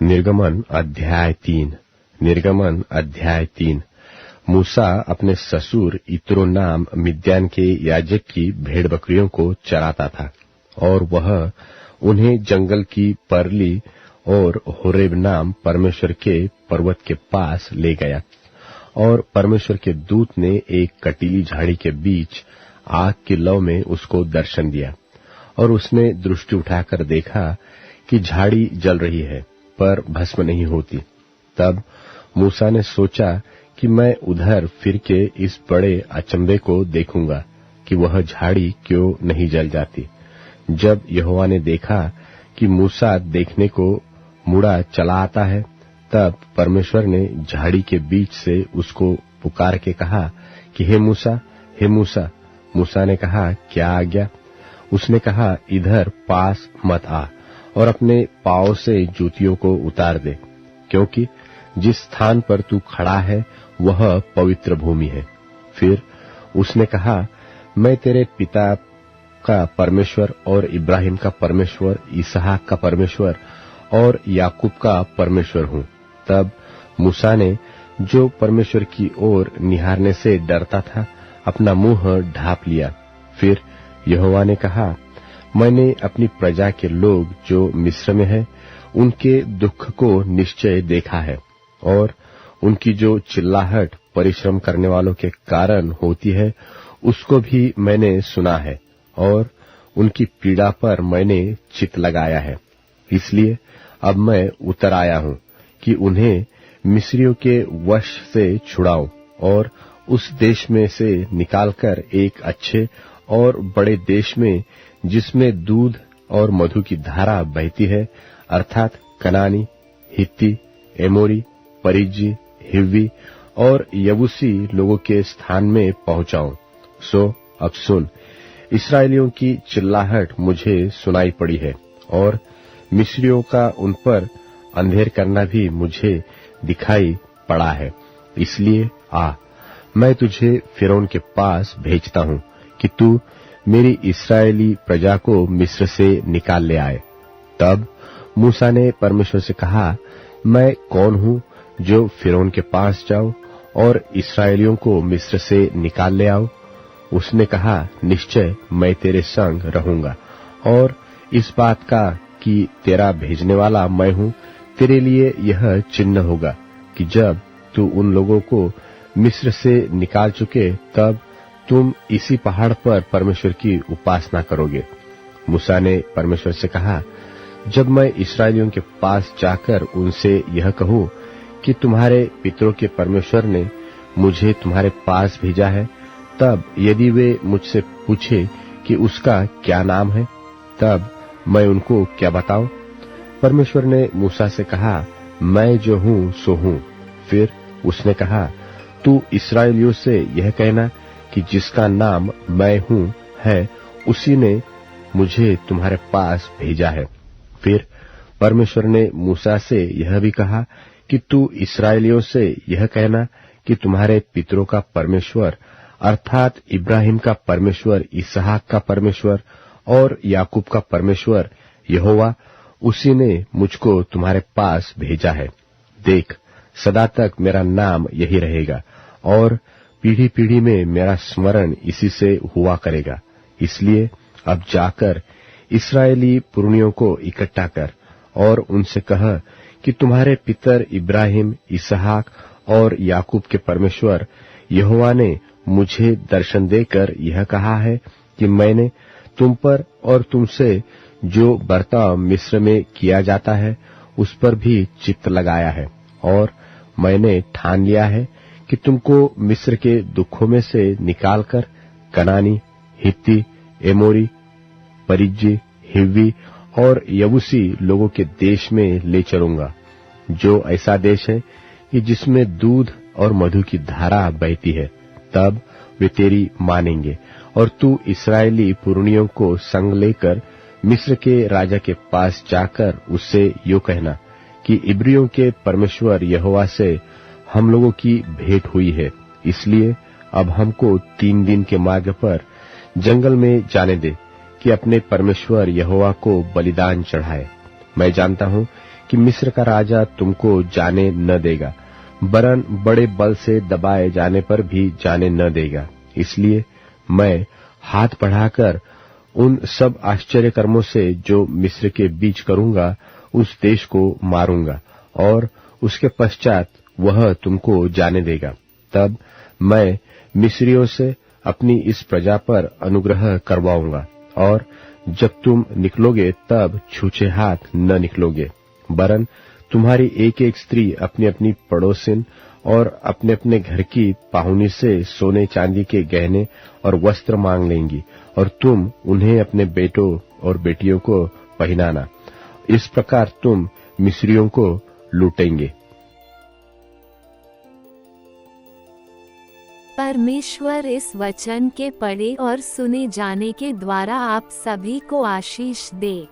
निर्गमन अध्याय 3। मूसा अपने ससुर इत्रो नाम मिद्यान के याजक की भेड़ बकरियों को चराता था, और वह उन्हें जंगल की परली और होरेब नाम परमेश्वर के पर्वत के पास ले गया। और परमेश्वर के दूत ने एक कटीली झाड़ी के बीच आग की लौ में उसको दर्शन दिया, और उसने दृष्टि उठाकर देखा कि झाड़ी जल रही है, पर भस्म नहीं होती। तब मूसा ने सोचा कि मैं उधर फिर के इस बड़े अचंभे को देखूंगा कि वह झाड़ी क्यों नहीं जल जाती। जब यहोवा ने देखा कि मूसा देखने को मुड़ा चला आता है, तब परमेश्वर ने झाड़ी के बीच से उसको पुकार के कहा कि हे मूसा, हे मूसा। मूसा ने कहा, क्या आज्ञा? उसने कहा, इधर पास मत आ और अपने पांव से जूतियों को उतार दे, क्योंकि जिस स्थान पर तू खड़ा है वह पवित्र भूमि है। फिर उसने कहा, मैं तेरे पिता का परमेश्वर और इब्राहिम का परमेश्वर, इसहाक का परमेश्वर और याकूब का परमेश्वर हूं। तब मूसा ने, जो परमेश्वर की ओर निहारने से डरता था, अपना मुंह ढांप लिया। फिर यहोवा ने कहा, मैंने अपनी प्रजा के लोग जो मिस्र में है उनके दुख को निश्चय देखा है, और उनकी जो चिल्लाहट परिश्रम करने वालों के कारण होती है उसको भी मैंने सुना है, और उनकी पीड़ा पर मैंने चित्त लगाया है। इसलिए अब मैं उतर आया हूं कि उन्हें मिस्रियों के वश से छुड़ाऊं और उस देश में से निकालकर एक अच्छे और बड़े देश में, जिसमें दूध और मधु की धारा बहती है, अर्थात कनानी, हित्ती, एमोरी, परिज्जी, हिव्वी और यबूसी लोगों के स्थान में पहुंचाऊं। सो अब सुन, इस्राएलियों की चिल्लाहट मुझे सुनाई पड़ी है, और मिस्रियों का उन पर अंधेर करना भी मुझे दिखाई पड़ा है। इसलिए आ, मैं तुझे फिरौन के पास भेजता हूं कि तू मेरी इस्राएली प्रजा को मिस्र से निकाल ले आए। तब मूसा ने परमेश्वर से कहा, मैं कौन हूं जो फिरौन के पास जाऊं और इस्राएलियों को मिस्र से निकाल ले आऊं? उसने कहा, निश्चय मैं तेरे संग रहूंगा, और इस बात का कि तेरा भेजने वाला मैं हूं, तेरे लिए यह चिन्ह होगा कि जब तू उन लोगों को मिस्र से निकाल चुके, तब तुम इसी पहाड़ पर परमेश्वर की उपासना करोगे। मूसा ने परमेश्वर से कहा, जब मैं इस्राएलियों के पास जाकर उनसे यह कहूं कि तुम्हारे पितरों के परमेश्वर ने मुझे तुम्हारे पास भेजा है, तब यदि वे मुझसे पूछे कि उसका क्या नाम है, तब मैं उनको क्या बताऊं? परमेश्वर ने मूसा से कहा, मैं जो हूं सो हूं। फिर उसने कहा, तू इस्राएलियों से यह कहना कि जिसका नाम मैं हूं है, उसी ने मुझे तुम्हारे पास भेजा है। फिर परमेश्वर ने मूसा से यह भी कहा कि तू इस्राएलियों से यह कहना कि तुम्हारे पितरों का परमेश्वर, अर्थात इब्राहिम का परमेश्वर, इसहाक का परमेश्वर और याकूब का परमेश्वर यहोवा, उसी ने मुझको तुम्हारे पास भेजा है। देख, सदा तक मेरा नाम यही रहेगा, और पीढ़ी पीढ़ी में मेरा स्मरण इसी से हुआ करेगा। इसलिए अब जाकर इस्राएली पुरनियों को इकट्ठा कर और उनसे कह कि तुम्हारे पितर इब्राहिम, इसहाक और याकूब के परमेश्वर यहोवा ने मुझे दर्शन देकर यह कहा है कि मैंने तुम पर और तुमसे जो बर्ताव मिस्र में किया जाता है उस पर भी चित्त लगाया है, और मैंने ठान लिया है कि तुमको मिस्र के दुखों में से निकालकर कनानी, हित्ती, एमोरी, परिज्जी, हिव्वी और यबूसी लोगों के देश में ले चलूंगा, जो ऐसा देश है कि जिसमें दूध और मधु की धारा बहती है। तब वे तेरी मानेंगे, और तू इस्राएली पुरनियों को संग लेकर मिस्र के राजा के पास जाकर उससे यो कहना कि इब्रियों के परमेश्वर यहोवा से हम लोगों की भेंट हुई है, इसलिए अब हमको 3 दिन के मार्ग पर जंगल में जाने दे कि अपने परमेश्वर यहोवा को बलिदान चढ़ाए। मैं जानता हूं कि मिस्र का राजा तुमको जाने न देगा, वरन बड़े बल से दबाए जाने पर भी जाने न देगा। इसलिए मैं हाथ बढ़ाकर उन सब आश्चर्य कर्मों से जो मिस्र के बीच करूंगा उस देश को मारूंगा, और उसके पश्चात वह तुमको जाने देगा। तब मैं मिस्रियों से अपनी इस प्रजा पर अनुग्रह करवाऊंगा, और जब तुम निकलोगे तब छूछे हाथ न निकलोगे, वरन तुम्हारी एक एक स्त्री अपनी अपनी पड़ोसिन और अपने अपने घर की पाहुनी से सोने चांदी के गहने और वस्त्र मांग लेंगी, और तुम उन्हें अपने बेटों और बेटियों को पहनाना। इस प्रकार तुम मिस्रियों को लूटेंगे। परमेश्वर इस वचन के पढ़े और सुने जाने के द्वारा आप सभी को आशीष दे।